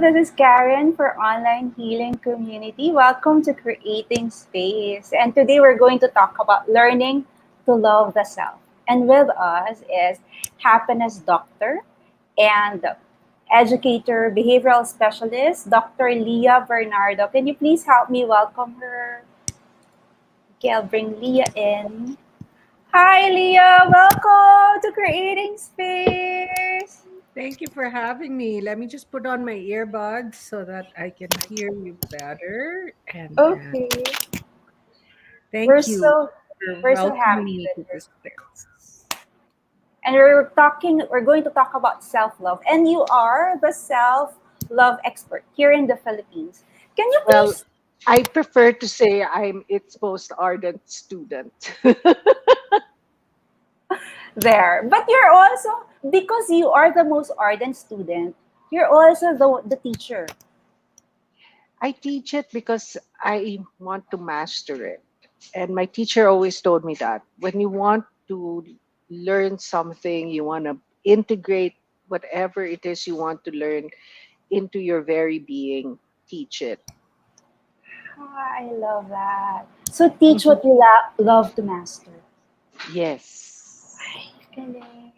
This is Karen for Online Healing Community. Welcome to Creating Space. And today we're going to talk about learning to love the self. And with us is happiness doctor and educator, behavioral specialist, Dr. Leah Bernardo. Can you please help me welcome her? Okay, I'll bring Leah in. Hi, Leah. Welcome to Creating Space. Thank you for having me. Let me just put on my earbuds so that I can hear you better. And then Okay. We're thank you so for we're so happy welcoming me that to you're this space. and we're going to talk about self-love. And you are the self-love expert here in the Philippines. Can you Well, please I prefer to say I'm its most ardent student. there? But you're also because you are the most ardent student, you're also the teacher. I teach it because I want to master it. And my teacher always told me that when you want to learn something, you want to integrate whatever it is you want to learn into your very being, teach it. Ah, I love that. So teach Mhm. what you love to master. Yes. Galing.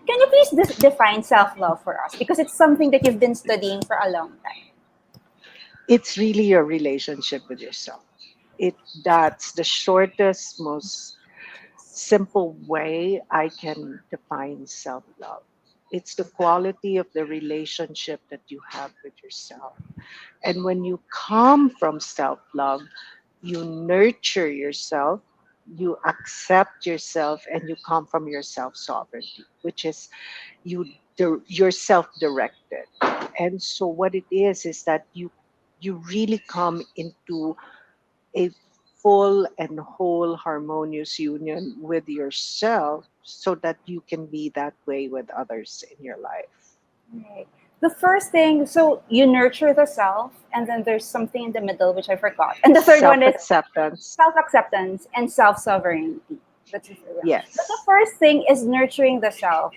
Can you please define self-love for us? Because it's something that you've been studying for a long time. It's really your relationship with yourself. That's the shortest, most simple way I can define self-love. It's the quality of the relationship that you have with yourself. And when you come from self-love, you nurture yourself, you accept yourself, and you come from your self-sovereignty, which is you're self-directed. And so what it is that you really come into a full and whole harmonious union with yourself so that you can be that way with others in your life. Right. The first thing, so you nurture the self, and then there's something in the middle which I forgot. And the third one is Self-acceptance. self acceptance and self sovereignty. That's the third one. But the Yes. first thing is nurturing the self.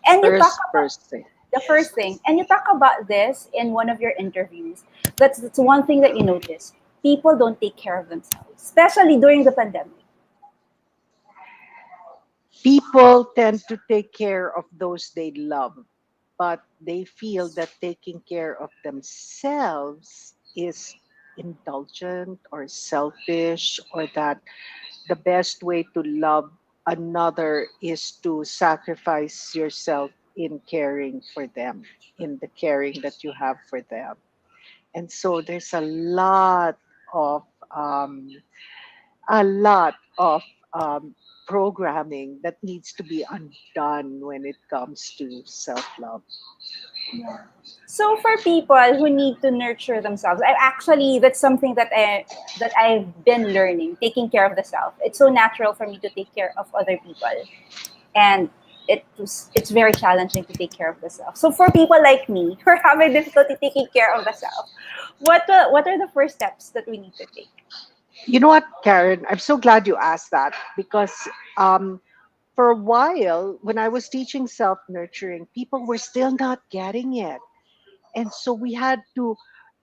And you talk about First thing. the first thing, and you talk about this in one of your interviews. That's one thing that you notice. People don't take care of themselves, especially during the pandemic. People tend to take care of those they love, but they feel that taking care of themselves is indulgent or selfish, or that the best way to love another is to sacrifice yourself in caring for them, in the caring that you have for them. And so there's of um, a lot of programming that needs to be undone when it comes to self-love. Yeah. So for people who need to nurture themselves, I actually that's something that I've been learning, taking care of the self. It's so natural for me to take care of other people, and it's very challenging to take care of the self. So for people like me who are having difficulty taking care of the self, what are the first steps that we need to take? You know what, Karen? I'm so glad you asked that because um, for a while, when I was teaching self nurturing, people were still not getting it. And so we had to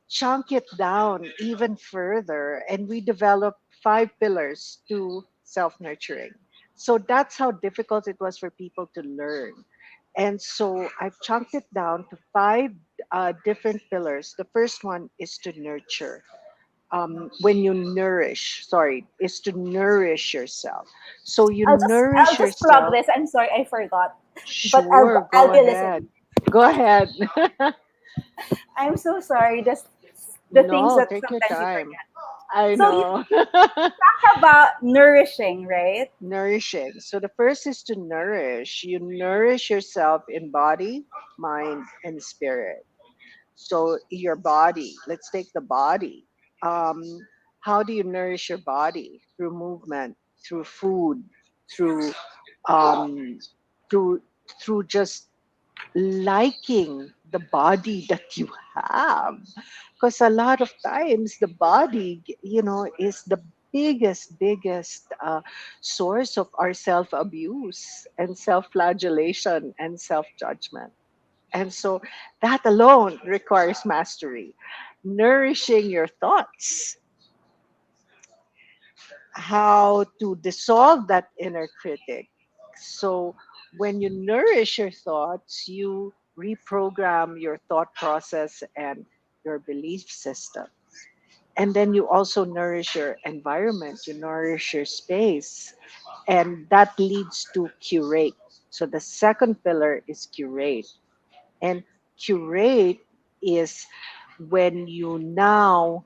chunk it down even further. And we developed 5 pillars to self nurturing. So that's how difficult it was for people to learn. And so I've chunked it down to five different pillars. The first one is to nurture. When you nourish, sorry, is to nourish yourself. So you I'll nourish just plug yourself. this. I'm sorry, I forgot, but Sure, I'll go be ahead. listening. Go ahead. I'm so sorry. Just the things No, that take your sometimes you time. forget. I So you know. talk about nourishing, right? Nourishing. So the first is to nourish. You nourish yourself in body, mind, and spirit. So your body, let's take the body. Um, how do you nourish your body? Through movement, through food, through um, through through just liking the body that you have, because a lot of times the body, is the biggest source of our self abuse and self flagellation and self judgment. And so that alone requires mastery. Nourishing your thoughts, how to dissolve that inner critic. So when you nourish your thoughts, you reprogram your thought process and your belief system. And then you also nourish your environment, you nourish your space, and that leads to curate. So the second pillar is curate. And curate is when you now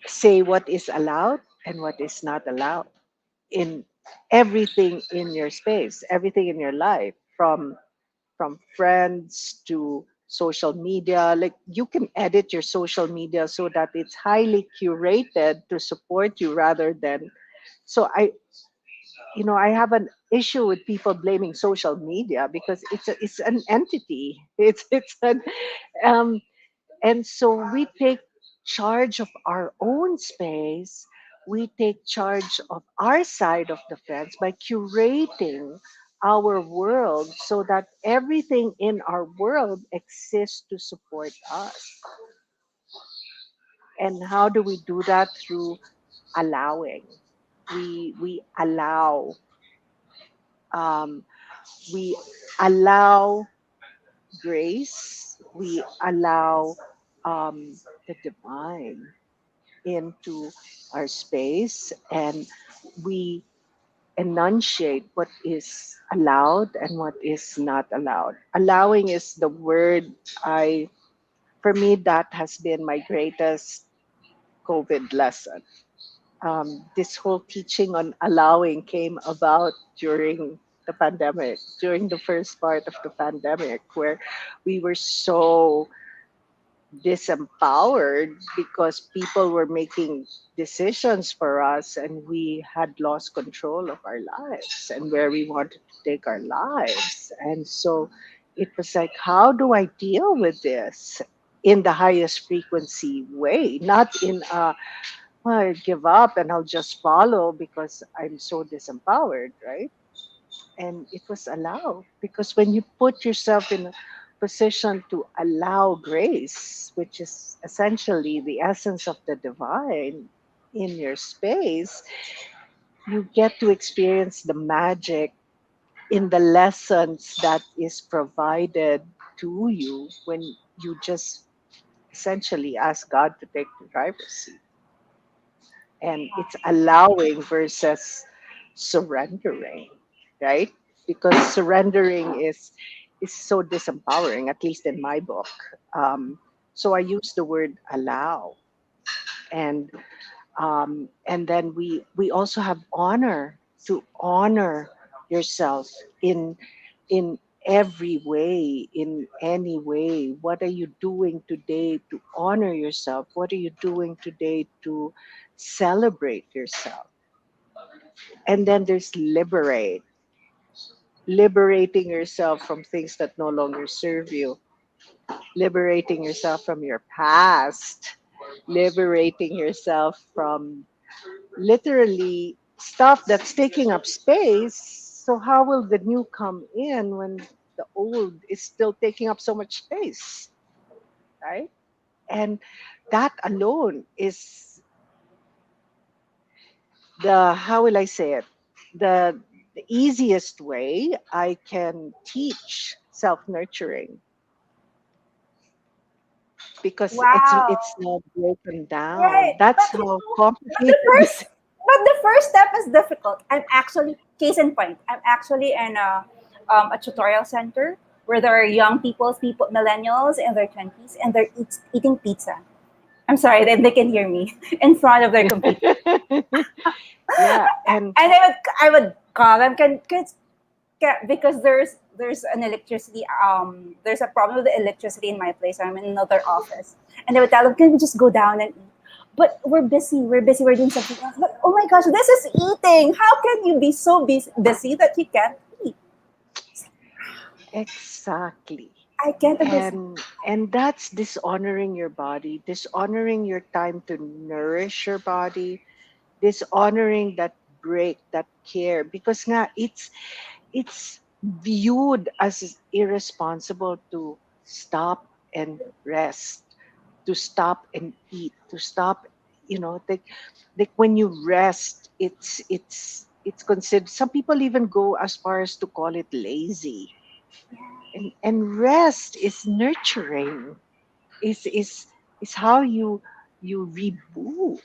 say what is allowed and what is not allowed in everything in your space, everything in your life, from friends to social media. Like you can edit your social media so that it's highly curated to support you rather than. So I have an issue with people blaming social media because it's an entity. It's an um, and so we take charge of our own space. We take charge of our side of the fence by curating our world so that everything in our world exists to support us. And how do we do that? Through allowing. We allow. Um, we allow grace. We allow the divine into our space, and we enunciate what is allowed and what is not allowed. Allowing is the word I, for me, that has been my greatest COVID lesson. This whole teaching on allowing came about during the pandemic, during the first part of the pandemic, where we were so disempowered because people were making decisions for us and we had lost control of our lives and where we wanted to take our lives. And so it was like, how do I deal with this in the highest frequency way? Not in a, well, I give up and I'll just follow because I'm so disempowered, right? And it was allowed because when you put yourself in a position to allow grace, which is essentially the essence of the divine in your space, you get to experience the magic in the lessons that is provided to you when you just essentially ask God to take the driver's seat. And it's allowing versus surrendering, right? Because surrendering is so disempowering, at least in my book. So I use the word allow. And and then we also have honor, to honor yourself in every way, in any way. What are you doing today to honor yourself? What are you doing today to celebrate yourself? And then there's liberate, liberating yourself from things that no longer serve you, liberating yourself from your past, liberating yourself from literally stuff that's taking up space. So how will the new come in when the old is still taking up so much space, right? And that alone is the, how will I say it, the easiest way I can teach self-nurturing, because it's Wow. not broken down. Right. That's But you how know, but the complicated first this. but the first step is difficult. I'm actually, case in point, I'm actually in a tutorial center where there are young people, millennials in their 20s, and they're eating pizza. I'm sorry, they can hear me in front of their computer. Yeah, and And I would call them, because there's an electricity, there's a problem with the electricity in my place. I'm in another office, and they would tell them, can we just go down and eat? But we're busy, we're doing something else. But oh my gosh, this is eating. How can you be so busy that you can't eat? exactly. I can't understand. And that's dishonoring your body, dishonoring your time to nourish your body, dishonoring that break, that care, because nga it's viewed as irresponsible to stop and rest, to stop and eat, to stop, like when you rest, it's considered. Some people even go as far as to call it lazy, and rest is nurturing, is how you reboot,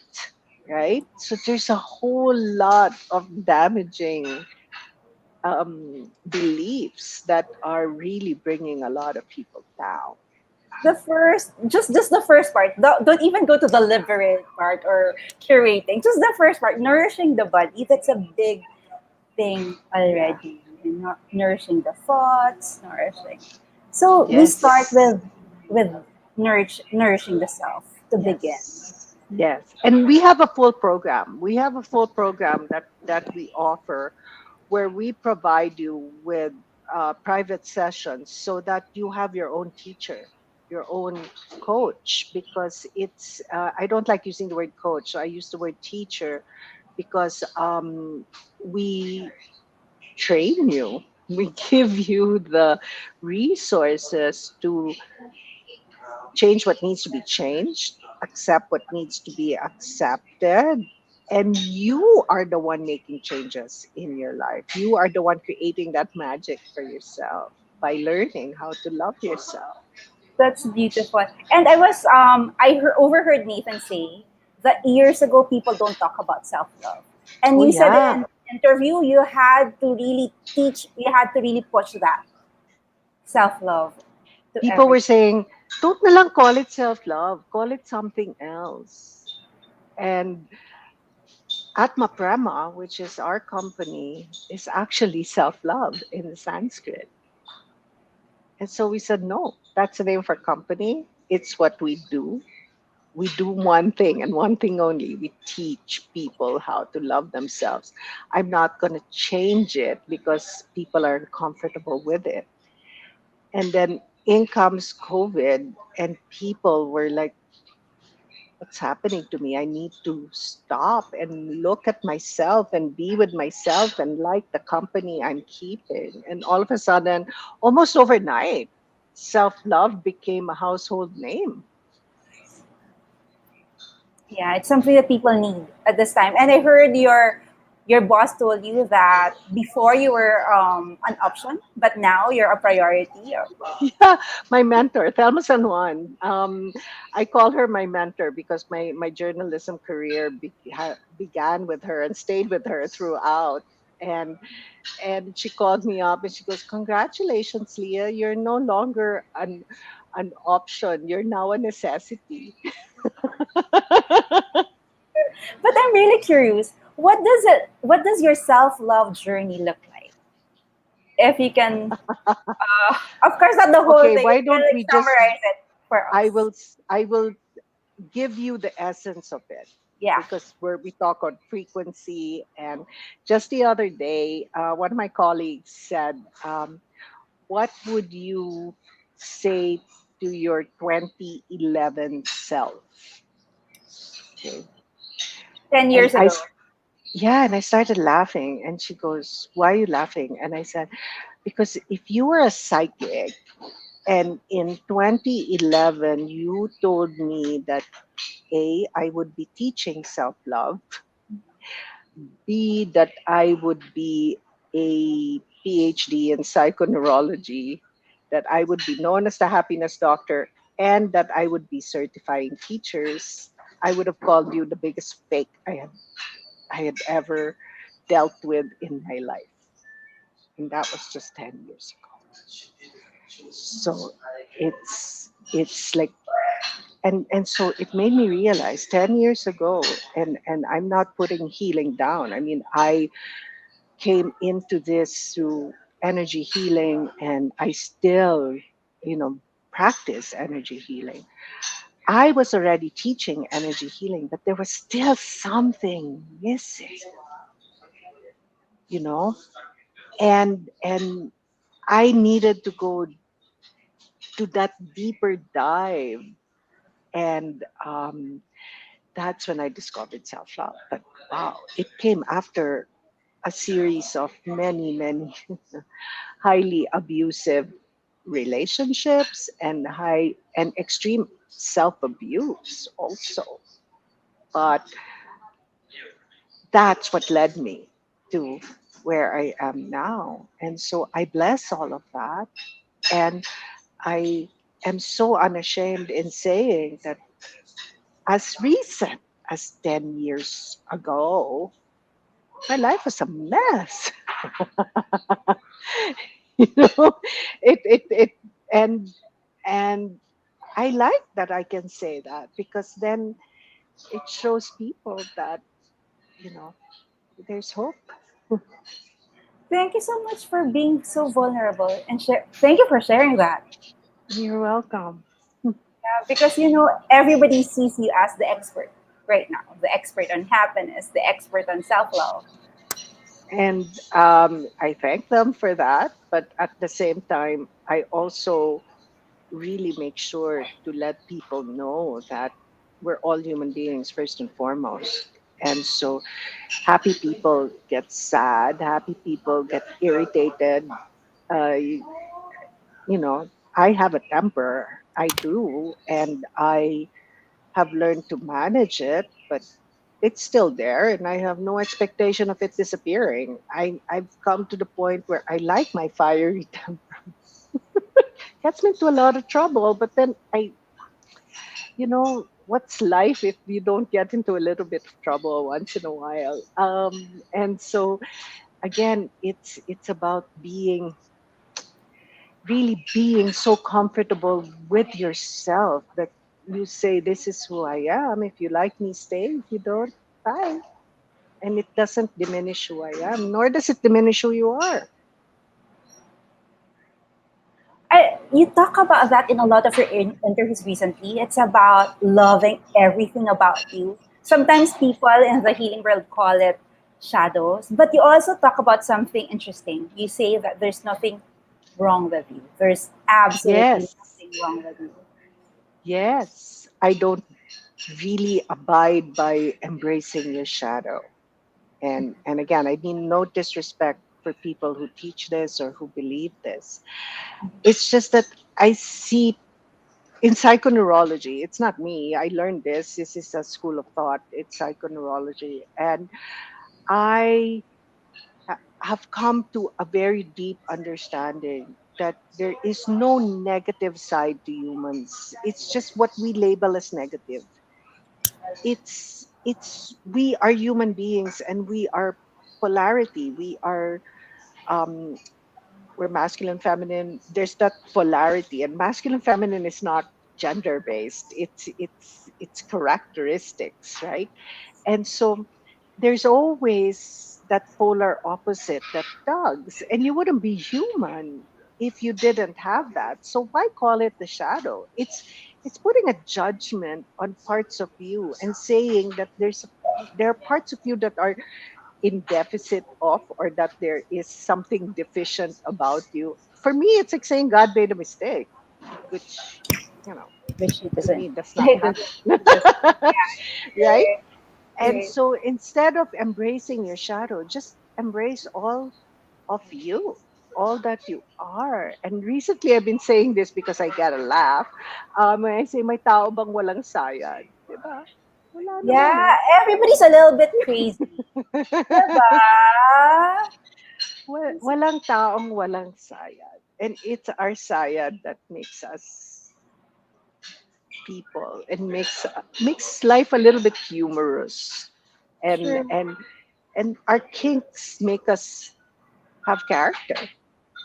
right? So there's a whole lot of damaging beliefs that are really bringing a lot of people down. The first, just the first part. Don't even go to the liberate part or curating. Just the first part, nourishing the body. That's a big thing already. And not nourishing the thoughts, nourishing. So we start Yes. with nourishing the self to begin. Yes. Yes. And we have a full program. We have a full program that we offer, where we provide you with private sessions so that you have your own teacher, your own coach, because I don't like using the word coach. So I use the word teacher because we train you. We give you the resources to change what needs to be changed, accept what needs to be accepted. And you are the one making changes in your life. You are the one creating that magic for yourself by learning how to love yourself. That's beautiful. And overheard Nathan say that years ago people don't talk about self love. And Oh, you said in yeah. an interview you had to really teach, you had to really push that self love to People every. were saying, don't na lang call it self love, call it something else. And Atma Prema, which is our company, is actually self love in Sanskrit. And so we said, no, that's the name of our company. It's what we do. We do one thing and one thing only. We teach people how to love themselves. I'm not going to change it because people are uncomfortable with it. And then in comes COVID, and people were like, what's happening to me? I need to stop and look at myself and be with myself and like the company I'm keeping. And all of a sudden, almost overnight, self love became a household name. Yeah, it's something that people need at this time. And I heard your boss told you that before you were an option, but now you're a priority. Yeah, my mentor, Thelma San Juan. I call her my mentor because my journalism career began with her and stayed with her throughout. And and she called me up and she goes, "Congratulations, Leah! You're no longer an option. You're now a necessity." But I'm really curious. What does your self love journey look like? If you can, of course, not the whole Okay, thing. why You can don't like we just? summarize it for us. I will give you the essence of it, Yeah. because we talk on frequency. And just the other day, one of my colleagues said, what would you say to your 2011 self? Okay. 10 And years ago. yeah, and I started laughing, and she goes, why are you laughing? And I said, because if you were a psychic and in 2011 you told me that I would be teaching self love, B, that I would be a PhD in psychoneurology, that I would be known as the happiness doctor, and that I would be certifying teachers, I would have called you the biggest fake I had ever dealt with in my life. And that was just 10 years ago. So it's like, and so it made me realize 10 years ago, and I'm not putting healing down. I mean, I came into this through energy healing, and I still, practice energy healing. I was already teaching energy healing, but there was still something missing, you know and I needed to go to that deeper dive. And that's when I discovered self-love. But wow, it came after a series of many, many highly abusive relationships and high and extreme self-abuse also. But that's what led me to where I am now. And so I bless all of that. And I am so unashamed in saying that as recent as 10 years ago, my life was a mess. you know, it, and, and I like that I can say that because then it shows people that, you know, there's hope. Thank you so much for being so vulnerable and thank you for sharing that. You're welcome. Because everybody sees you as the expert right now, the expert on happiness, the expert on self-love. And I thank them for that. But at the same time, I also really make sure to let people know that we're all human beings first and foremost. And so happy people get sad, happy people get irritated. You know, I have a temper, I do, and I have learned to manage it, but it's still there and I have no expectation of it disappearing. I've come to the point where I like my fiery temper. Gets me into a lot of trouble, but then what's life if you don't get into a little bit of trouble once in a while? And so again, it's about really being so comfortable with yourself that you say, this is who I am. If you like me, stay. If you don't, bye. And it doesn't diminish who I am, nor does it diminish who you are. You talk about that in a lot of your interviews recently. It's about loving everything about you. Sometimes people in the healing world call it shadows, but you also talk about something interesting. You say that there's nothing wrong with you. There's absolutely Yes, nothing wrong with you. yes. I don't really abide by embracing your shadow. And again, I mean no disrespect for people who teach this or who believe this. It's just that I see in psychoneurology, it's not me. I learned this. This is a school of thought. It's psychoneurology. And I have come to a very deep understanding that there is no negative side to humans. It's just what we label as negative. It's we are human beings and we are polarity. Um, we're masculine, feminine. There's that polarity, and masculine, feminine is not gender based. It's characteristics, right? And so there's always that polar opposite that tugs, and you wouldn't be human if you didn't have that. So why call it the shadow? It's putting a judgment on parts of you and saying that there are parts of you that are in deficit of, or that there is something deficient about you. For me, it's like saying God made a mistake, which, you know, Which it to doesn't. me does not It happen. doesn't. It doesn't. Right? Right. And Right. so instead of embracing your shadow, just embrace all of you, all that you are. And recently I've been saying this because I get a laugh. When I say, may tao bang walang sayad? Diba? Wala naman Yeah, eh. everybody's a little bit crazy. Diba? Walang taong walang sayad. And it's our sayad that makes us people and makes life a little bit humorous. And True. and and our kinks make us have character,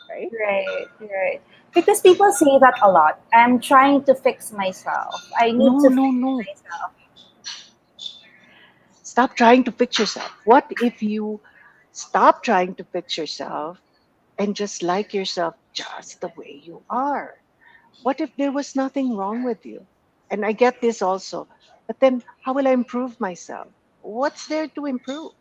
right? Right, right. Because people say that a lot. I'm trying to fix myself. I need No, to no, fix no. myself. Stop trying to fix yourself. What if you stop trying to fix yourself and just like yourself just the way you are? What if there was nothing wrong with you? And I get this also. But then how will I improve myself? What's there to improve?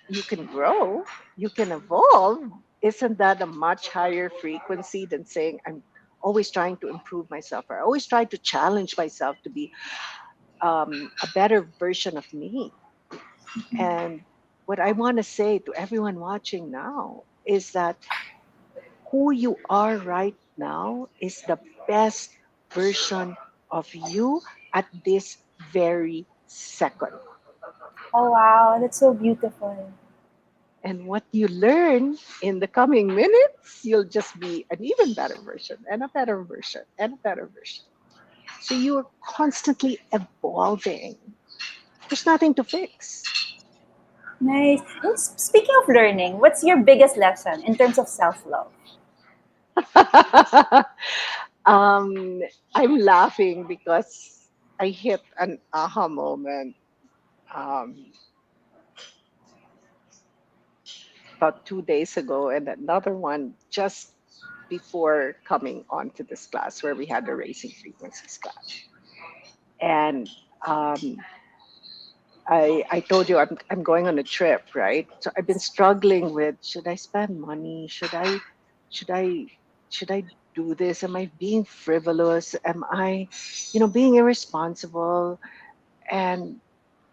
You can grow, you can evolve. Isn't that a much higher frequency than saying, I'm always trying to improve myself, or I always try to challenge myself to be a better version of me? And what I want to say to everyone watching now is that who you are right now is the best version of you at this very second. Oh wow, that's so beautiful. And what you learn in the coming minutes, you'll just be an even better version and a better version and a better version. So you're constantly evolving. There's nothing to fix. Nice. And speaking of learning, what's your biggest lesson in terms of self-love? um, I'm laughing because I hit an aha moment um, about 2 days ago, and another one just before coming onto this class where we had the raising frequencies class. And um, I told you I'm going on a trip, right? So I've been struggling with, should I spend money? Should I should I do this? Am I being frivolous? Am I, being irresponsible? And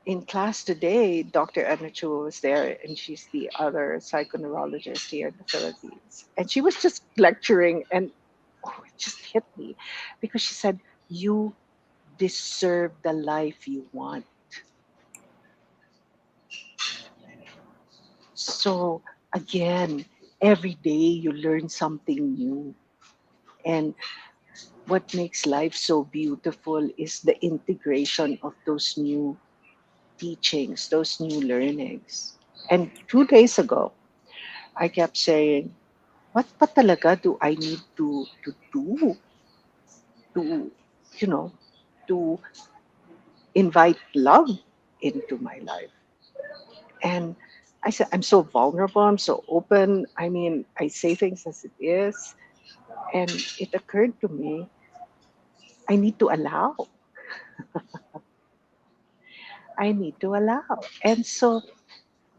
in class today, Dr. Edna Chua was there, and she's the other psychoneurologist here in the Philippines. And she was just lecturing, and it just hit me because she said, "You deserve the life you want." So again, every day you learn something new. And what makes life so beautiful is the integration of those new teachings, those new learnings. And 2 days ago, I kept saying, what pa talaga do I need to do to, you know, to invite love into my life? And I said, I'm so vulnerable, I'm so open. I mean, I say things as it is. And it occurred to me, I need to allow. I need to allow. And so,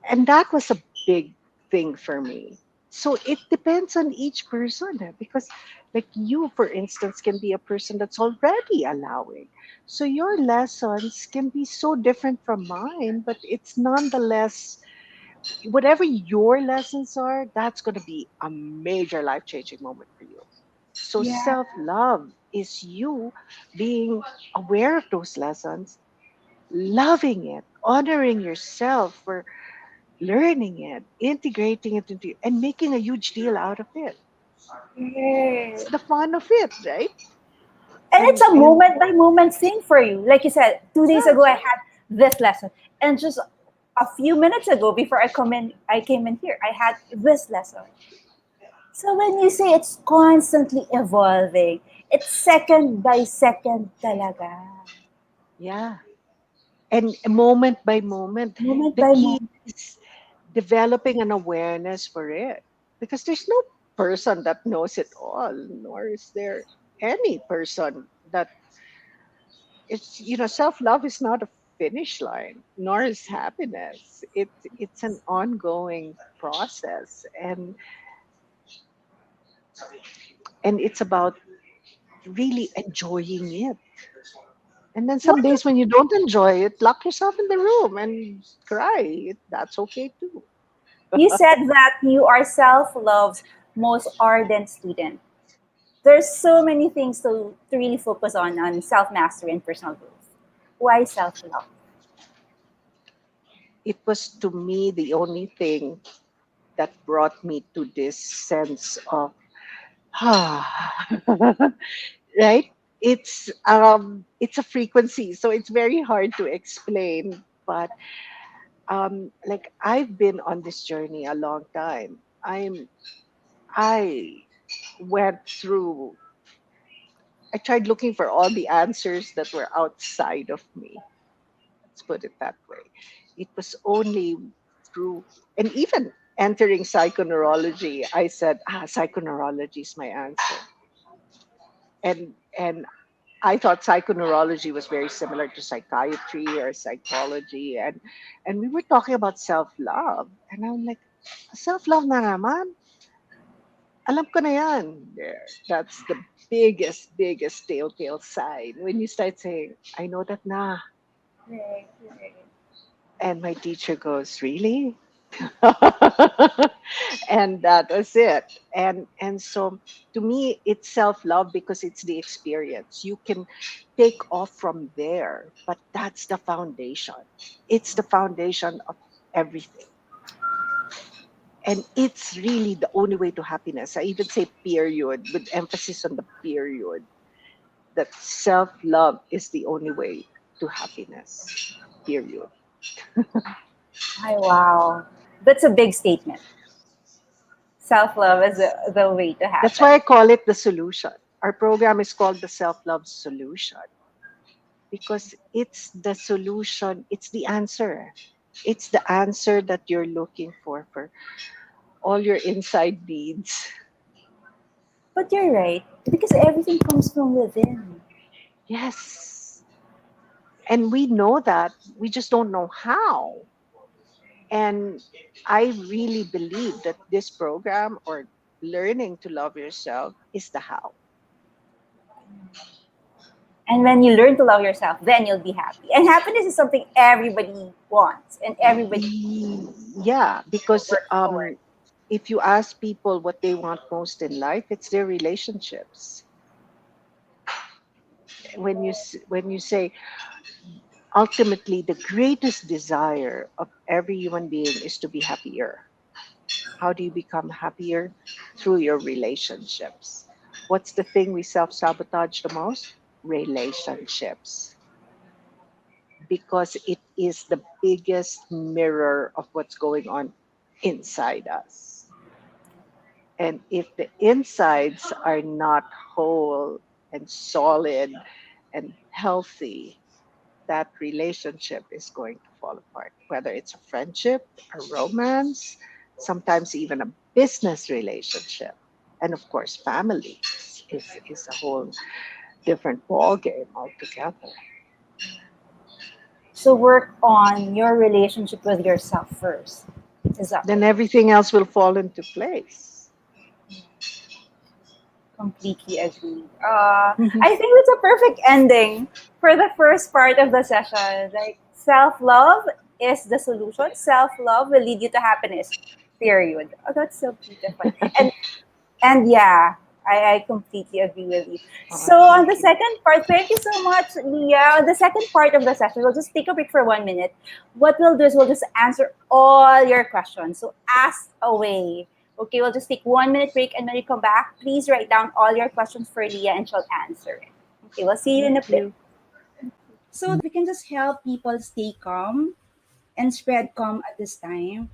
and that was a big thing for me. So it depends on each person because, like you, for instance, can be a person that's already allowing. So your lessons can be so different from mine, but it's nonetheless, whatever your lessons are, that's going to be a major life changing moment for you. So Yeah. self love is you being aware of those lessons, loving it, honoring yourself for learning it, integrating it into you, and making a huge deal out of it. It's Right. the fun of it, right? And it's a And moment by moment thing for you. Like you said, 2 days yeah, ago I had this lesson, and just a few minutes ago, before I came in here, I had this lesson. So when you say it's constantly evolving, it's second by second talaga. yeah. And moment by moment, Moment the by key moment. is developing an awareness for it. Because there's no person that knows it all, nor is there any person that it's, self love is not a finish line, nor is happiness. It's an ongoing process, and it's about really enjoying it. And then some What days when you don't enjoy it, lock yourself in the room and cry. That's okay too. you said that you are self love's most ardent student. There's so many things to really focus on self mastery and personal growth. Why self love? It was to me the only thing that brought me to this sense of right. It's a frequency, so it's very hard to explain. But like I've been on this journey a long time. I went through. I tried looking for all the answers that were outside of me. Let's put it that way. It was only through, and even entering psychoneurology, I said, psychoneurology is my answer. And I thought psychoneurology was very similar to psychiatry or psychology, and we were talking about self love, and I'm like, self love na naman, alam ko na yan. There, that's the biggest telltale sign when you start saying, I know that na. Right, right. And my teacher goes, really? And that was it. And so to me it's self-love because it's the experience. You can take off from there, but that's the foundation. It's the foundation of everything. And it's really the only way to happiness. I even say period with emphasis on the period, that self-love is the only way to happiness. Period. Hi, wow. That's a big statement. Self love is the way to That's happen. why I call it the solution. Our program is called the self-love solution because it's the solution, it's the answer. It's the answer that you're looking for all your inside needs. But you're right, because everything comes from within. Yes. And we know that, we just don't know how. And I really believe that this program, or learning to love yourself, is the how. And when you learn to love yourself, then you'll be happy. And happiness is something everybody wants and everybody Yeah, because works toward. if you ask people what they want most in life, it's their relationships. When you say ultimately the greatest desire of every human being is to be happier. How do you become happier? Through your relationships. What's the thing we self-sabotage the most? Relationships. Because it is the biggest mirror of what's going on inside us. And if the insides are not whole and solid and healthy, that relationship is going to fall apart, whether it's a friendship, a romance, sometimes even a business relationship. And of course, family is a whole different ball game altogether. So work on your relationship with yourself first. Is that Then right? everything else will fall into place. Completely agree. I think it's a perfect ending for the first part of the session. Like self love is the solution. Self love will lead you to happiness. Period. Oh, that's so beautiful. And And yeah, I completely agree with you. Oh, So on the thank you. second part, thank you so much, Leah. On the second part of the session, we'll just take a break for 1 minute. What we'll do is we'll just answer all your questions. So ask away. Okay, we'll just take 1 minute break, and when we come back, please write down all your questions for Leah and she'll answer it. Okay, we'll see you in a Thank bit. you. So that we can just help people stay calm and spread calm at this time.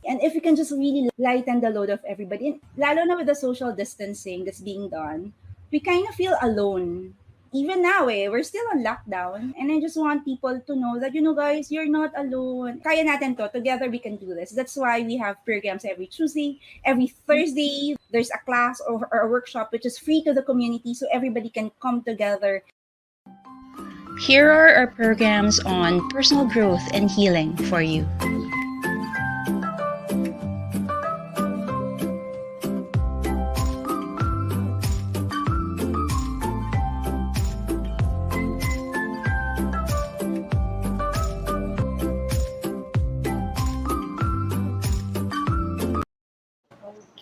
And if we can just really lighten the load of everybody, and lalo na with the social distancing that's being done, we kind of feel alone. Even now, we're still on lockdown. And I just want people to know that, guys, you're not alone. Kaya natin to. Together we can do this. That's why we have programs every Tuesday, every Thursday. There's a class or a workshop which is free to the community so everybody can come together. Here are our programs on personal growth and healing for you.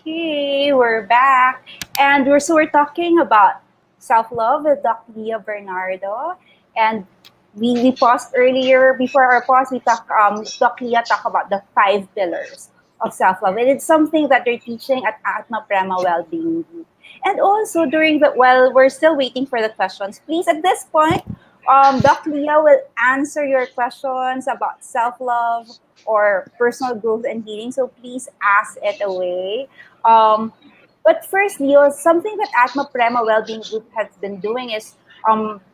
Okay, we're back. And we're talking about self-love with Dr. Leah Bernardo. And we paused earlier. Before our pause, we Dr. Leah talked about the 5 pillars of self-love. And it's something that they're teaching at Atma Prema Wellbeing Group. And also during the while we're still waiting for the questions, please at this point, Dr. Leah will answer your questions about self-love or personal growth and healing. So please ask it away. Um, but first, Leo, something that Atma Prema Wellbeing Group has been doing is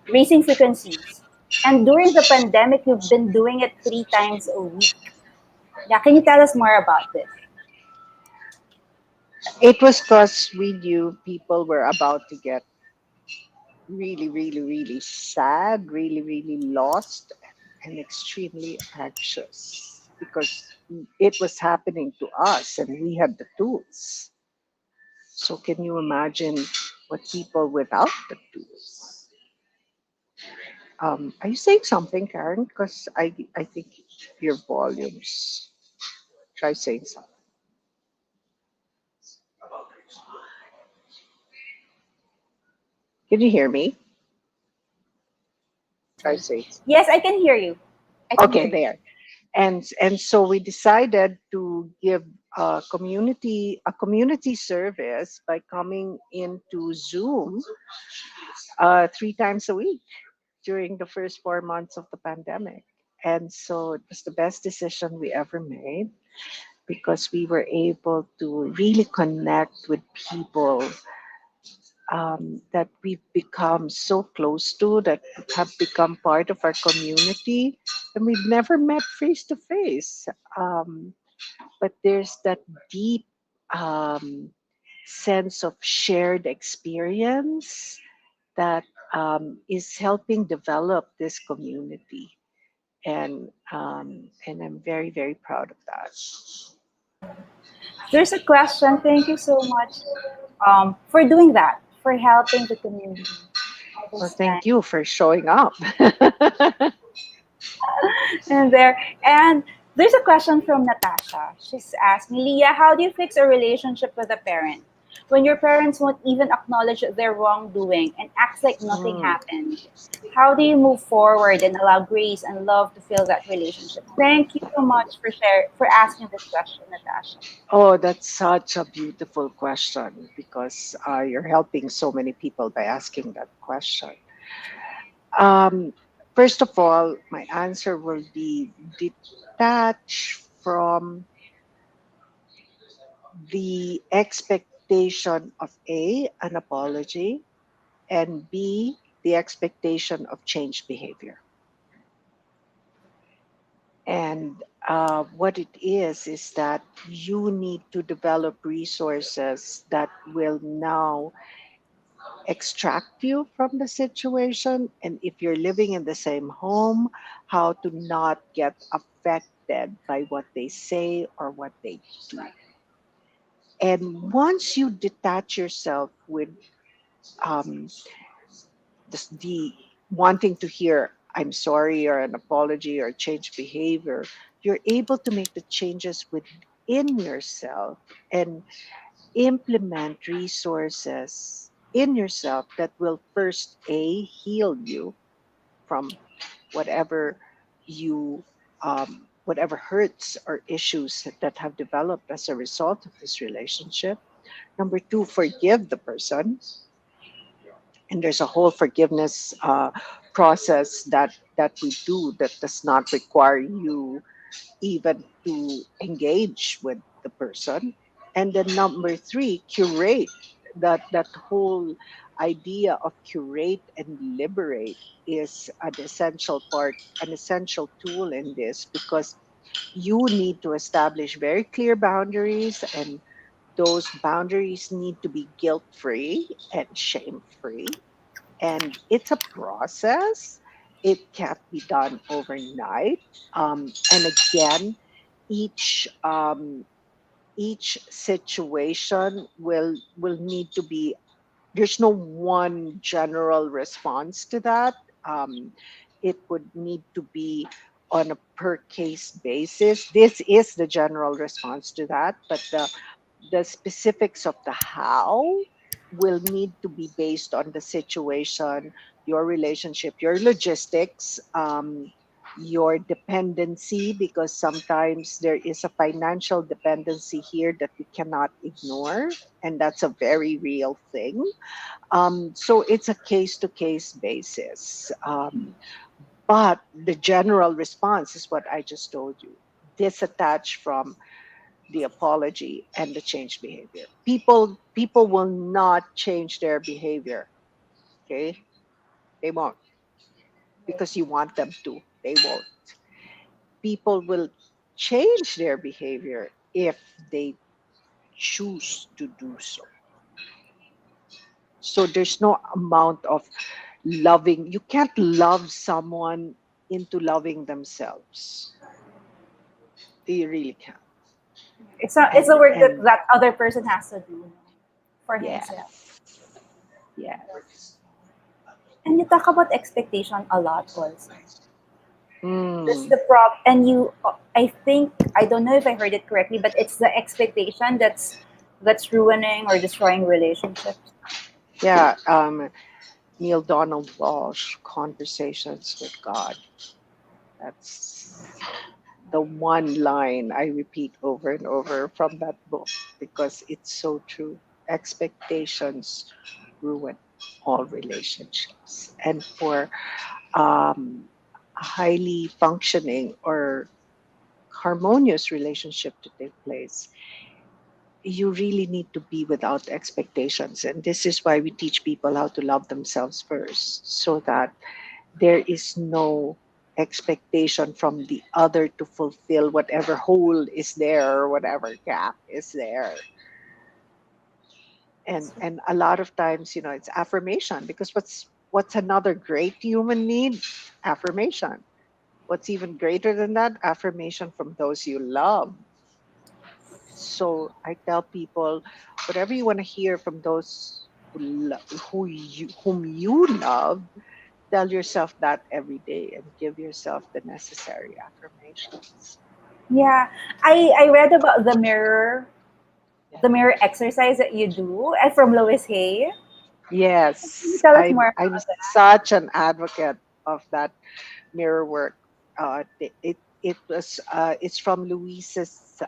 raising frequencies. And during the pandemic, you've been doing it 3 times a week. Yeah, can you tell us more about this? It was because we knew people were about to get really, really, really sad, really, really lost, and extremely anxious because it was happening to us and we had the tools. So, can you imagine what people without the tools? Are you saying something, Karen? Because I think your volumes. Try saying something. Can you hear me? Try saying something. Yes, I can hear you. I can Okay, hear you. there. And so we decided to give a community service by coming into Zoom 3 times a week during the first 4 months of the pandemic. And so it was the best decision we ever made because we were able to really connect with people that we've become so close to, that have become part of our community, and we've never met face to face. But there's that deep um, sense of shared experience that is helping develop this community, and I'm very very proud of that. There's a question. Thank you so much for doing that, for helping the community. Well, Understand. thank you for showing up. And there, and there's a question from Natasha. She's asking, Leah, how do you fix a relationship with a parent when your parents won't even acknowledge their wrongdoing and acts like nothing Mm. happened? How do you move forward and allow grace and love to fill that relationship? Thank you so much for asking this question, Natasha. Oh, that's such a beautiful question because you're helping so many people by asking that question. Um, First of all, my answer will be detach from the expectation of A, an apology, and B, the expectation of change behavior. And what it is that you need to develop resources that will now extract you from the situation. And if you're living in the same home, how to not get affected by what they say or what they do. And once you detach yourself with um, the wanting to hear I'm sorry or an apology or change behavior, you're able to make the changes within yourself and implement resources in yourself that will first a heal you from whatever you whatever hurts or issues that have developed as a result of this relationship. Number two, forgive the person, and there's a whole forgiveness process that we do that does not require you even to engage with the person. And then number three, curate. That whole idea of curate and liberate is an essential part, an essential tool in this, because you need to establish very clear boundaries, and those boundaries need to be guilt free and shame free, and it's a process. It can't be done overnight. And again, each each situation will need to be. There's no one general response to that. It would need to be on a per case basis. This is the general response to that, but the specifics of the how will need to be based on the situation, your relationship, your logistics, your dependency, because sometimes there is a financial dependency here that we cannot ignore, and that's a very real thing. So it's a case to case basis. But the general response is what I just told you: disattach from the apology and the change behavior. People will not change their behavior. Okay, they won't, because you want them to. They won't. People will change their behavior if they choose to do so. So there's no amount of loving. You can't love someone into loving themselves. You really can't. It's a work that And that other person has to do, no, for himself. yes, yes. And you talk about expectation a lot also. That's Mm. the prop, and you. I think I don't know if I heard it correctly, but it's the expectation that's ruining or destroying relationships. Yeah. Neil Donald Walsh, Conversations with God. That's the one line I repeat over and over from that book because it's so true. Expectations ruin all relationships. And for a highly functioning or harmonious relationship to take place, you really need to be without expectations. And this is why we teach people how to love themselves first, so that there is no expectation from the other to fulfill whatever hole is there or whatever gap is there. And a lot of times, it's affirmation, because what's another great human need? Affirmation. What's even greater than that? Affirmation from those you love. So I tell people, whatever you want to hear from those whom you love, tell yourself that every day and give yourself the necessary affirmations. Yeah, I read about Yeah. the mirror exercise that you do, and from Lois Hay. Can you Yes, tell us I'm more I'm about that? such an advocate of that mirror work. It's from Louise's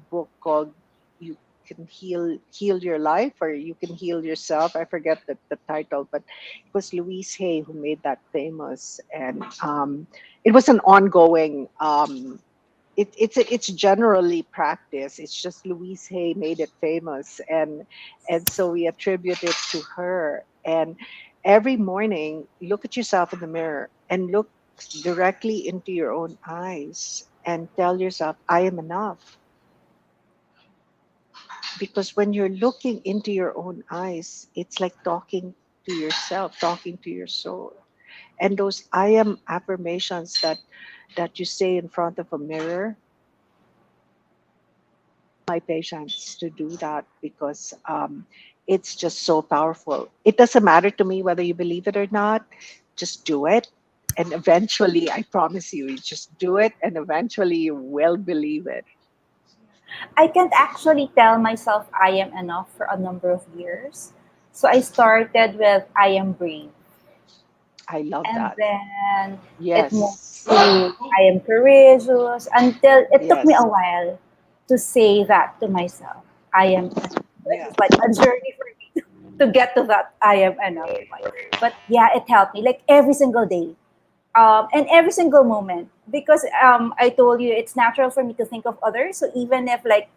book called "You Can Heal Your Life" or "You Can Heal Yourself." I forget the title, but it was Louise Hay who made that famous, and it was an ongoing. It's generally practiced. It's just Louise Hay made it famous, and so we attribute it to her. And every morning, look at yourself in the mirror and look directly into your own eyes and tell yourself, I am enough. Because when you're looking into your own eyes, it's like talking to yourself, talking to your soul. And those I am affirmations that you say in front of a mirror, my patients to do that because it's just so powerful. It doesn't matter to me whether you believe it or not, just do it. And eventually, I promise you, you just do it, and eventually you will believe it. I can't actually tell myself I am enough for a number of years. So I started with I am brave. I love And that. then it moved Yes. to I am courageous until it took me a Yes. while to say that to myself. I am enough. This Yeah. is like a journey for me to get to that I am enough point. But yeah, it helped me like every single day, and every single moment, because I told you it's natural for me to think of others. So even if like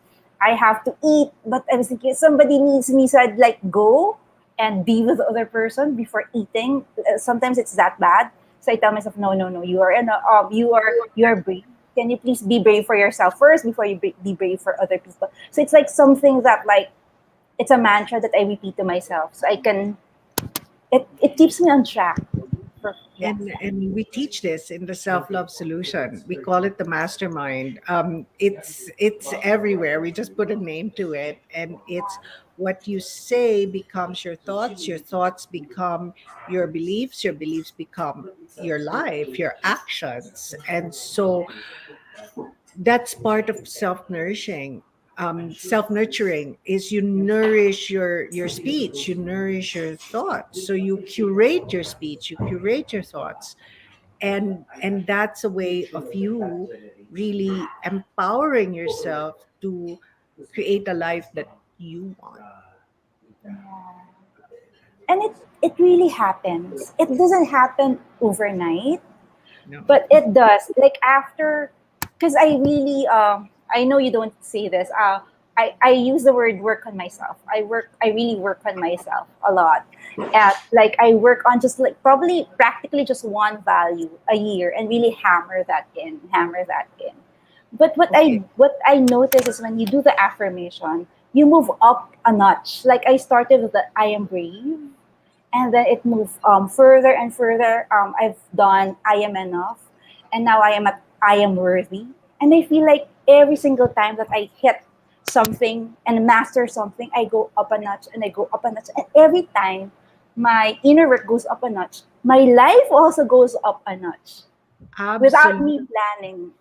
I have to eat, but I was thinking somebody needs me, so I'd like go and be with the other person before eating. Sometimes it's that bad, so I tell myself, no, no, no, you are brave. Can you please be brave for yourself first before you be brave for other people? So it's like something that like it's a mantra that I repeat to myself, so I can it keeps me on track. For, yeah. And we teach this in the self-love solution. We call it the mastermind. It's everywhere. We just put a name to it, and it's what you say becomes your thoughts become your beliefs become your life, your actions. And so that's part of self-nourishing. Self-nurturing is you nourish your speech, you nourish your thoughts. So you curate your speech, you curate your thoughts, and that's a way of you really empowering yourself to create a life that you want. And it really happens. It doesn't happen overnight, No. but it does. Like after, because I know you don't say this. I use the word work on myself. I really work on myself a lot. At like I work on just like probably practically just one value a year and really hammer that in. But Okay. what I notice is when you do the affirmation, you move up a notch. Like I started with the I am brave, and then it moved further and further. I've done I am enough, and now I am at I am worthy. And I feel like every single time that I hit something and master something, I go up a notch and I go up a notch. And every time my inner work goes up a notch, my life also goes up a notch. without Absolutely. me planning.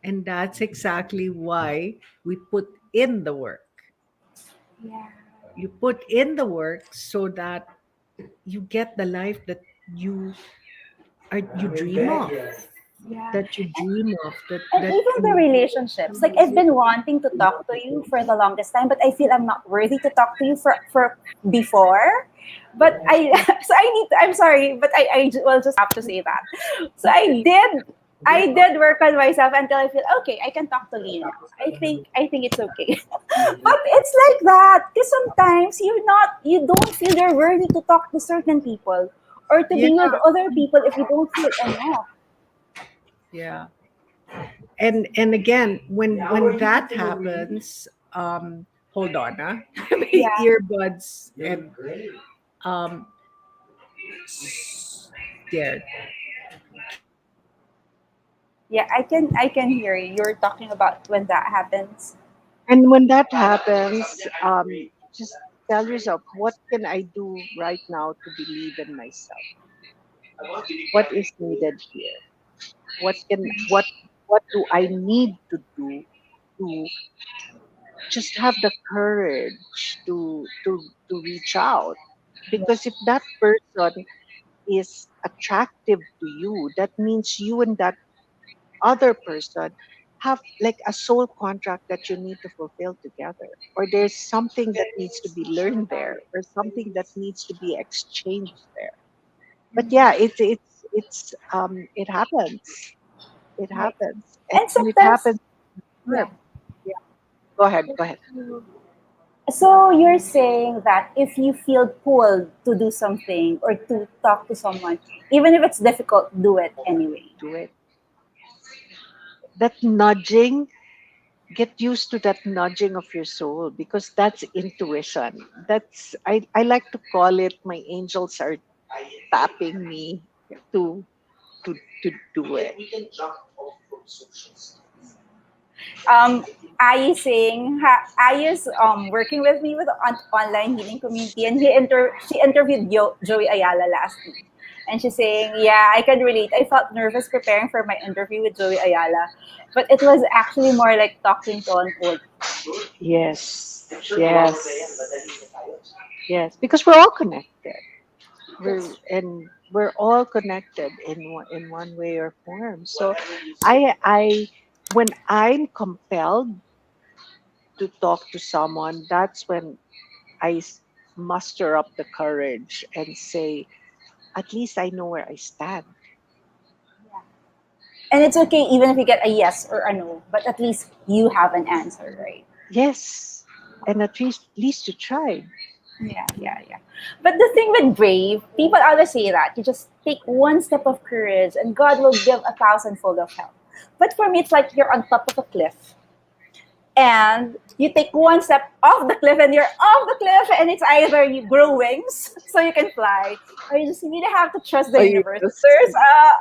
And that's exactly why we put in the work. Yeah. You put in the work so that you get the life that you dream of, Yeah. that you dream of, that And that even the you relationships. Like I've been wanting to talk to you for the longest time, but I feel I'm not worthy to talk to you for before. But I so I need to, I'm sorry, but I will just have to say that. So I did work on myself until I feel okay, I can talk to Lee now. I think it's okay. But it's like that. Because sometimes you don't feel you're worthy to talk to certain people or to yeah, be with other people if you don't feel enough. yeah. And again, when that happens, hold on, huh? My Yeah. earbuds and um scared. Yeah, I can hear you. You're talking about when that happens. And when that happens, just tell yourself, what can I do right now to believe in myself? What is needed here? What do I need to do to just have the courage to reach out? Because if that person is attractive to you, that means you and that other person have like a soul contract that you need to fulfill together, or there's something that needs to be learned there, or something that needs to be exchanged there. But yeah, it happens. It Right. happens, And and it sometimes, happens. yeah. Yeah, go ahead, go ahead. So you're saying that if you feel pulled to do something or to talk to someone, even if it's difficult, do it anyway. Do it. That nudging, get used to that nudging of your soul, because that's intuition. I like to call it, my angels are tapping me to to do it. Um, Ayu's working with me with online healing community, and she interviewed Joey Ayala last week, and she's saying, yeah, I can relate. I felt nervous preparing for my interview with Joey Ayala, but it was actually more like talking to an old. Yes, yes, yes. Because we're all connected. That's We're all connected in one way or form. So, I when I'm compelled to talk to someone, that's when I muster up the courage and say, at least I know where I stand. yeah. And it's okay even if you get a yes or a no, but at least you have an answer, right? Yes, and at least you tried. Yeah, yeah, yeah. But the thing with brave, people always say that you just take one step of courage and God will give a thousandfold of help. But for me, it's like you're on top of a cliff and you take one step off the cliff and you're off the cliff, and it's either you grow wings so you can fly, or you just really have to trust the Oh universe. yes, There's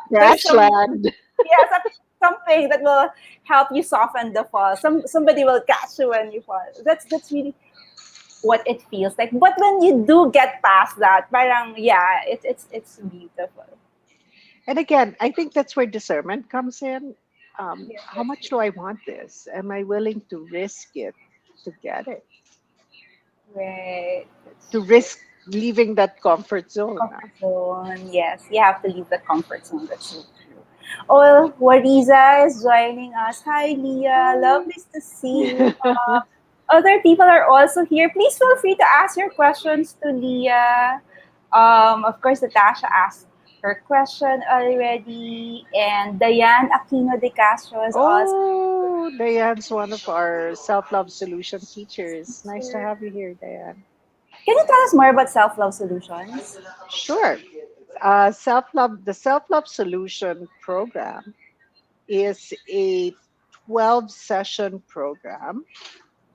crash some land. yeah something that will help you soften the fall. Somebody will catch you when you fall. That's really what it feels like. But when you do get past that, parang yeah, it's beautiful. And again, I think that's where discernment comes in. Yeah, How much do I want this? Am I willing to risk it to get it? right. That's To true. risk leaving that comfort zone? Comfort zone. Yes, you have to leave the comfort zone. That's so true. Oh, Wariza is joining us. Hi, Leah. Lovely to see you. Other people are also here. Please feel free to ask your questions to Leah. Of course, Natasha asked her question already, and Diane Aquino de Castro is also Oh, Diane's one of our self love solution teachers. Nice to here. have you here, Diane. Can you tell us more about self love solutions? Sure. The self love solution program is a 12 session program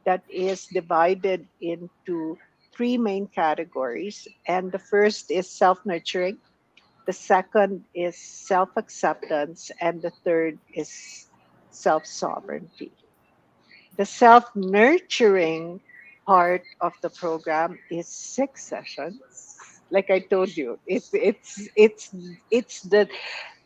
that is divided into three main categories. And the first is self nurturing, the second is self acceptance, and the third is self sovereignty. The self nurturing part of the program is 6 sessions. Like I told you, it's the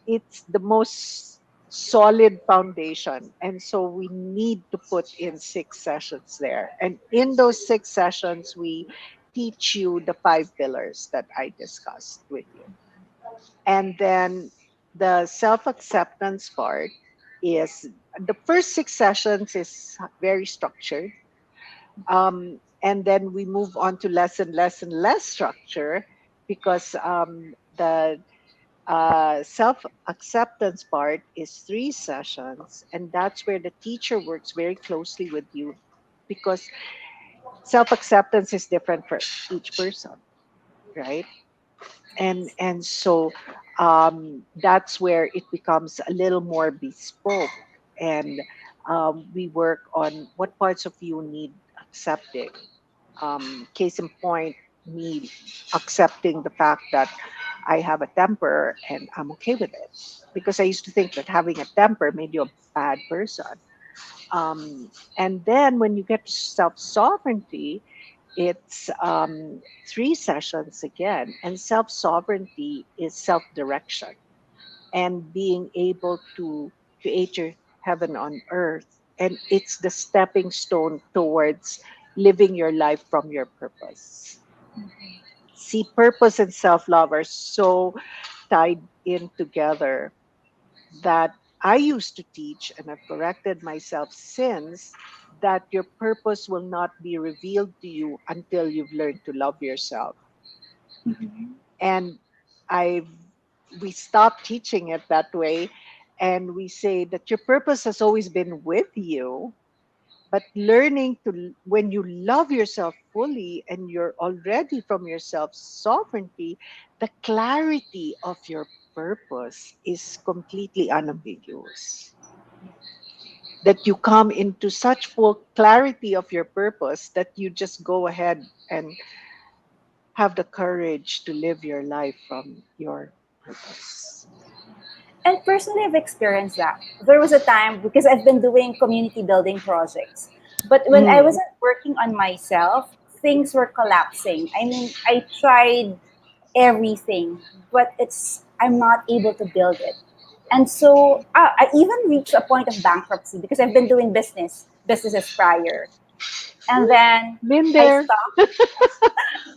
it's the most solid foundation. And so we need to put in 6 sessions there. And in those 6 sessions, we teach you the 5 pillars that I discussed with you. And then the self acceptance part is the first 6 sessions is very structured. And then we move on to less and less structure because the self acceptance part is 3 sessions, and that's where the teacher works very closely with you because self acceptance is different for each person, right? And so that's where it becomes a little more bespoke, and we work on what parts of you need accepting. Case in point, me accepting the fact that I have a temper and I'm okay with it. Because I used to think that having a temper made you a bad person. And then when you get to self sovereignty, it's 3 sessions again. And self sovereignty is self direction and being able to create your heaven on earth. And it's the stepping stone towards living your life from your purpose. See, purpose and self love are so tied in together that I used to teach, and I've corrected myself since, that your purpose will not be revealed to you until you've learned to love yourself. Mhm. And I've we stopped teaching it that way, and we say that your purpose has always been with you, but learning to when you love yourself fully and you're already from your self sovereignty, the clarity of your purpose is completely unambiguous, that you come into such full clarity of your purpose that you just go ahead and have the courage to live your life from your purpose. And personally, I've experienced that. There was a time because I've been doing community building projects, but when I Mm. wasn't working on myself, things were collapsing. I mean, I tried everything, but I'm not able to build it. And so I even reached a point of bankruptcy because I've been doing businesses prior, and then Been I there. stopped.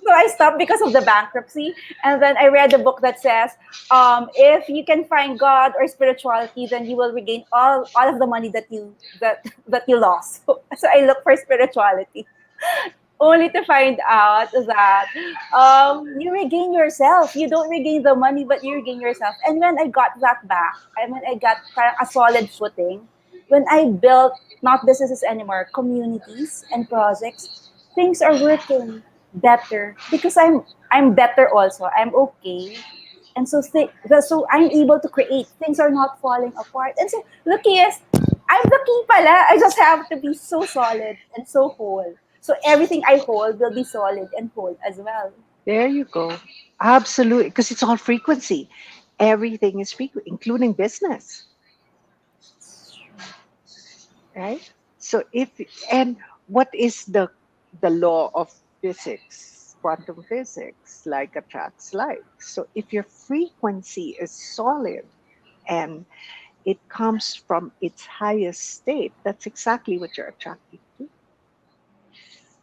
So I stopped because of the bankruptcy. And then I read a book that says, if you can find God or spirituality, then you will regain all of the money that you lost. So I look for spirituality, only to find out that you regain yourself. You don't regain the money, but you regain yourself. And when I got that back, when I got parang a solid footing, when I built not businesses anymore, communities and projects, things are working better because I'm better also. I'm okay. And so, so I'm able to create. Things are not falling apart. And so, the key is, I'm the key pala. I just have to be so solid and so whole. So everything I hold will be solid and whole as well. There you go. Absolutely. Because it's all frequency. Everything is frequent, including business, right? So if and what is the law of physics, quantum physics, like attracts like. So if your frequency is solid and it comes from its highest state, that's exactly what you're attracting to.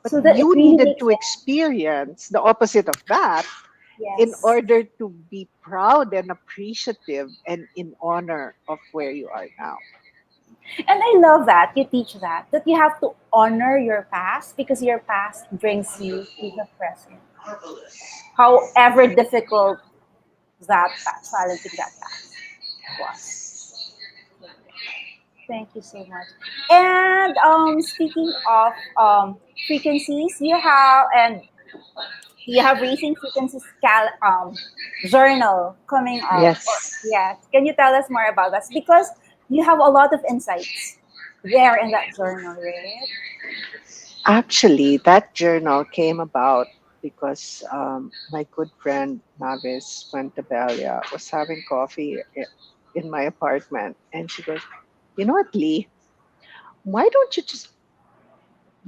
But So that it you really needed makes to sense. experience the opposite of that in Yes. order to be proud and appreciative and in honor of where you are now. And I love that you teach that you have to honor your past because your past brings you to the present. However difficult challenging that past was. Thank you so much. And speaking of frequencies, you have raising frequencies journal coming up. Or, Yes. yeah, can you tell us more about that? Because you have a lot of insights there in that journal, right? Actually, that journal came about because my good friend Mavis Fuentebelia was having coffee in my apartment, and she goes, "You know what, Lee? Why don't you just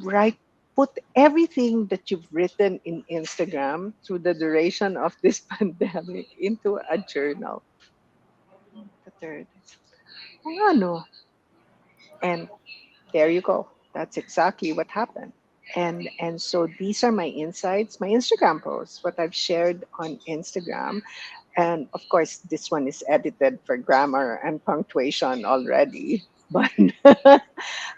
write, put everything that you've written in Instagram through the duration of this pandemic into a journal?" third. Oh, no. And there you go. That's exactly what happened. And so these are my insights, my Instagram posts, what I've shared on Instagram. And of course, this one is edited for grammar and punctuation already. But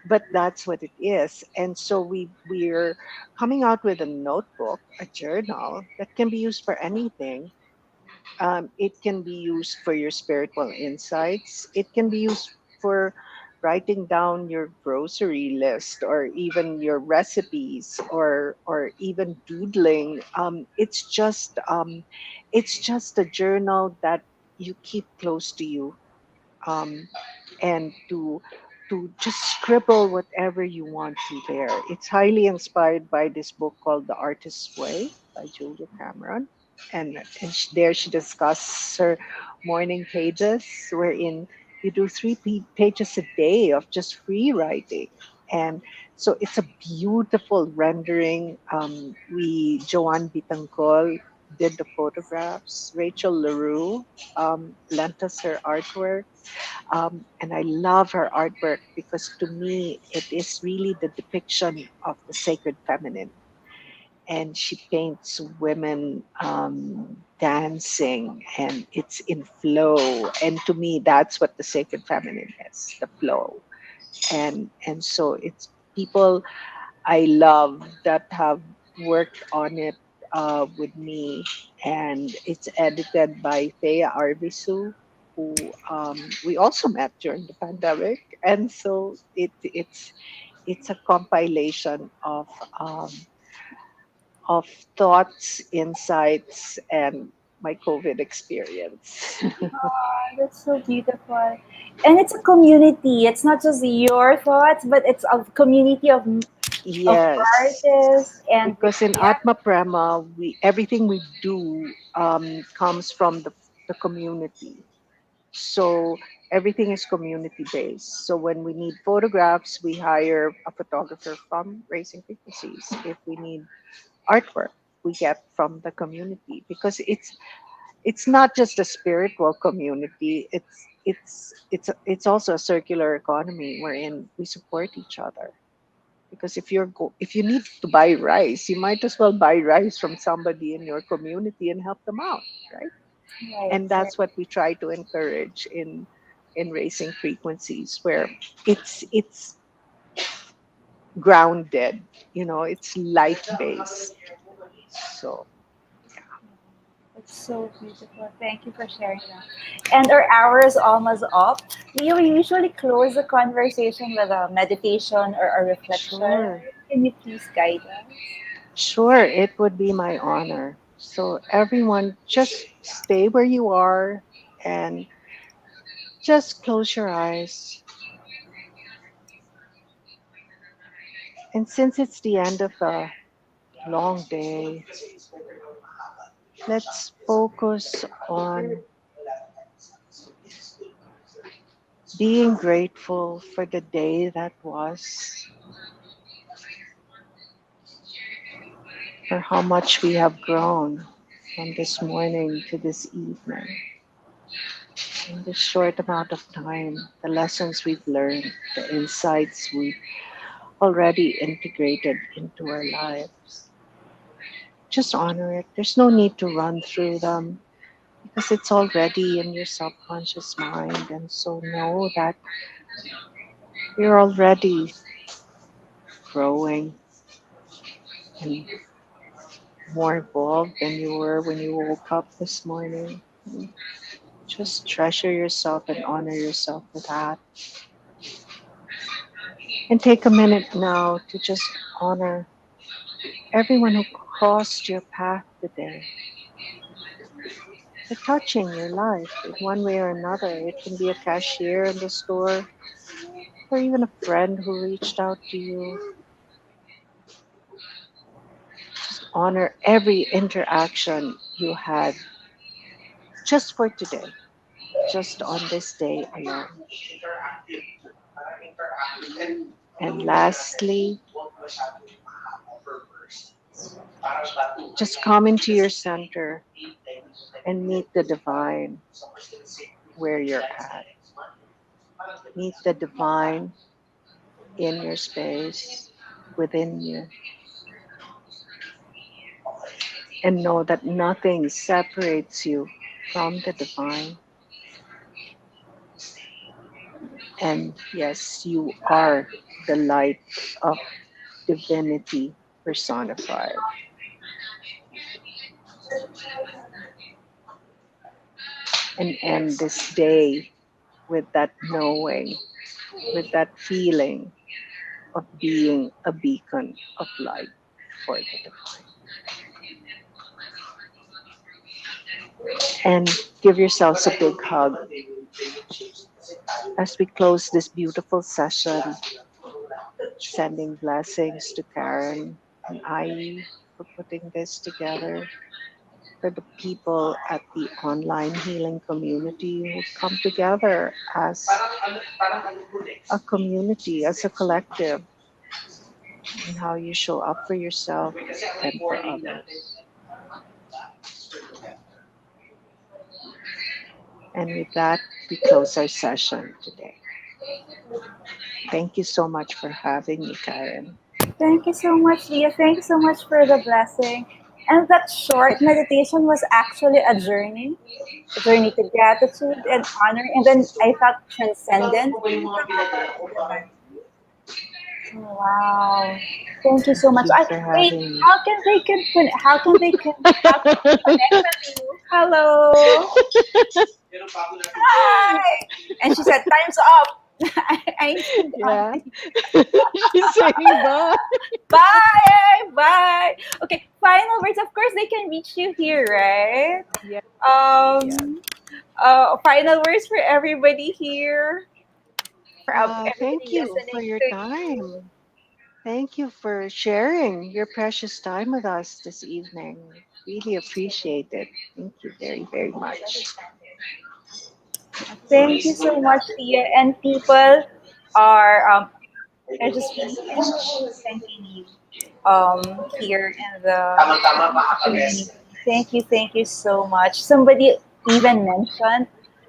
but that's what it is. And so we're coming out with a notebook, a journal that can be used for anything. It can be used for your spiritual insights. It can be used for writing down your grocery list or even your recipes or even doodling. It's just a journal that you keep close to you, um, and to just scribble whatever you want to there. It's highly inspired by this book called The Artist's Way by Julia Cameron. There she discusses her morning pages, wherein you do pages a day of just free writing. And so it's a beautiful rendering. Joanne Bitangcol did the photographs. Rachel LaRue lent us her artwork, and I love her artwork because to me it is really the depiction of the sacred feminine. And she paints women dancing, and it's in flow. And to me, that's what the sacred feminine is, the flow. And so it's people I love that have worked on it with me, and it's edited by Thea Arvisu, who we also met during the pandemic, and so it's a compilation um, of thoughts, insights, and my COVID experience. Oh, that's so beautiful. And it's a community. It's not just your thoughts, but it's a community of Yes, artists and because in yeah, Atma Prema, we everything we do comes from the community. So everything is community based. So when we need photographs, we hire a photographer from Racing Frequencies. If we need artwork, we get from the community because it's not just a spiritual community. It's also a circular economy wherein we support each other. Because if you need to buy rice, you might as well buy rice from somebody in your community and help them out, right? right, And right. that's what we try to encourage in Raising Frequencies, where it's grounded, it's life based. So It's so beautiful. Thank you for sharing that. And our hour is almost up. We usually close the conversation with a meditation or a reflection. sure, Can you please guide us? sure, it would be my honor. So everyone, just stay where you are and just close your eyes. And since it's the end of a long day, let's focus on being grateful for the day that was, for how much we have grown from this morning to this evening. In this short amount of time, the lessons we've learned, the insights we've already integrated into our lives. Just honor it. There's no need to run through them because it's already in your subconscious mind. And so know that you're already growing and more evolved than you were when you woke up this morning. Just treasure yourself and honor yourself for that. And take a minute now to just honor everyone who crossed your path today. They're touching your life in one way or another. It can be a cashier in the store or even a friend who reached out to you. Just honor every interaction you had just for today, just on this day alone. And lastly, just come into your center and meet the divine where you're at. Meet the divine in your space, within you, and know that nothing separates you from the divine. And yes, you are the light of divinity personified. And end this day with that knowing, with that feeling of being a beacon of light for the divine. And give yourselves a big hug as we close this beautiful session, sending blessings to Karen and I for putting this together, for the people at the online healing community who come together as a community, as a collective, and how you show up for yourself and for others. And with that, we close our session today. Thank you so much for having me, Karen. Thank you so much, Leah. Thank you so much for the blessing. And that short meditation was actually a journey to gratitude and honor. And then I felt transcendent from connecting to divine. Wow. Thank you so Thank much. you I for wait, having me. how can they connect with you? Hello. Hi. And she said, time's up. I need Yeah. on. She's saying bye. Bye. Bye. Okay. Final words. Of course, they can reach you here, right? Yeah. Yeah. Um. Final words for everybody here, for Thank everybody you for listening your to you. time. Thank you for sharing your precious time with us this evening. Really appreciate it. Thank you very, very much. Thank you so much, Tia. And people are just really thanking you here in the community. Thank you so much. Somebody even mentioned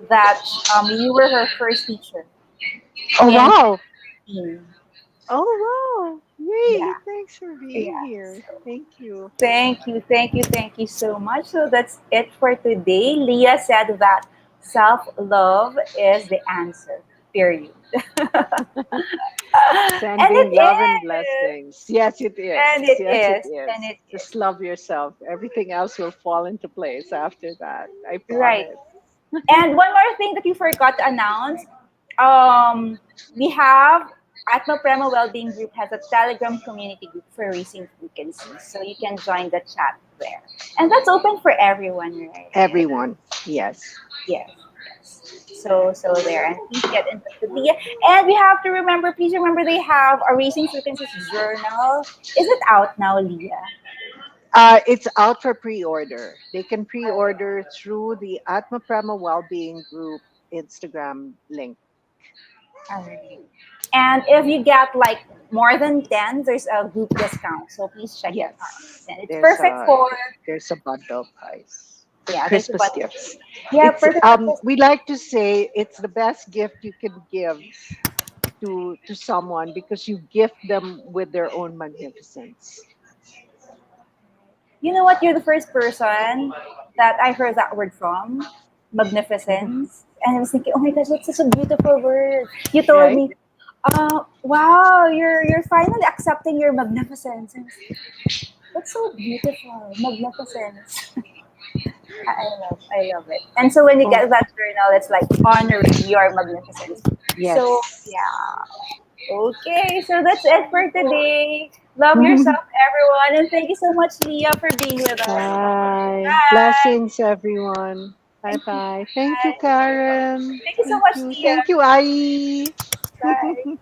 that you were her first teacher Oh, in wow. 2018. Oh, wow. Yeah, Yay. Thanks for being yeah. here. Thank you. Thank you so much. So that's it for today. Leah said that self love is the answer, period. And Sending it love and is. blessings. Yes, it is. And it Yes, it is. is. And it Just is. love yourself. Everything else will fall into place after that. I Right. promise. And one more thing that you forgot to announce, um, we have Atma Prema Wellbeing Group has a Telegram community group for raising frequencies, so you can join the chat there, and that's open for everyone, right? Everyone. Yes. Yes, yes. So there, and please get in touch with Leah. And we have to remember, please remember, they have a raising frequencies journal. Is it out now, Leah? It's out for pre-order. They can pre-order through the Atma Prama Wellbeing Group Instagram link. All right. And if you get like more than 10, there's a group discount. So please check it out. Yes, And it's perfect for, there's a bundle price for yeah, there's a Christmas bunch. gifts. Yeah, It's perfect for Christmas. we like to say it's the best gift you can give to someone because you gift them with their own magnificence. You know what? You're the first person that I heard that word from, magnificence. And I was thinking, oh my gosh, that's such a beautiful word. You told Right? me, wow, you're finally accepting your magnificence. And I was like, that's so beautiful, magnificence. I love it. And so when you Oh, get that journal, it's like honoring your magnificence. So yes. yeah, okay. So that's it for today. Love yourself, everyone, and thank you so much, Leah, for being with us. Bye. Bye. Blessings, everyone. Bye Thank you. bye. Thank you, Bye. Karen. Thank you so Thank much, you. Leah. Thank you, Ai. Bye.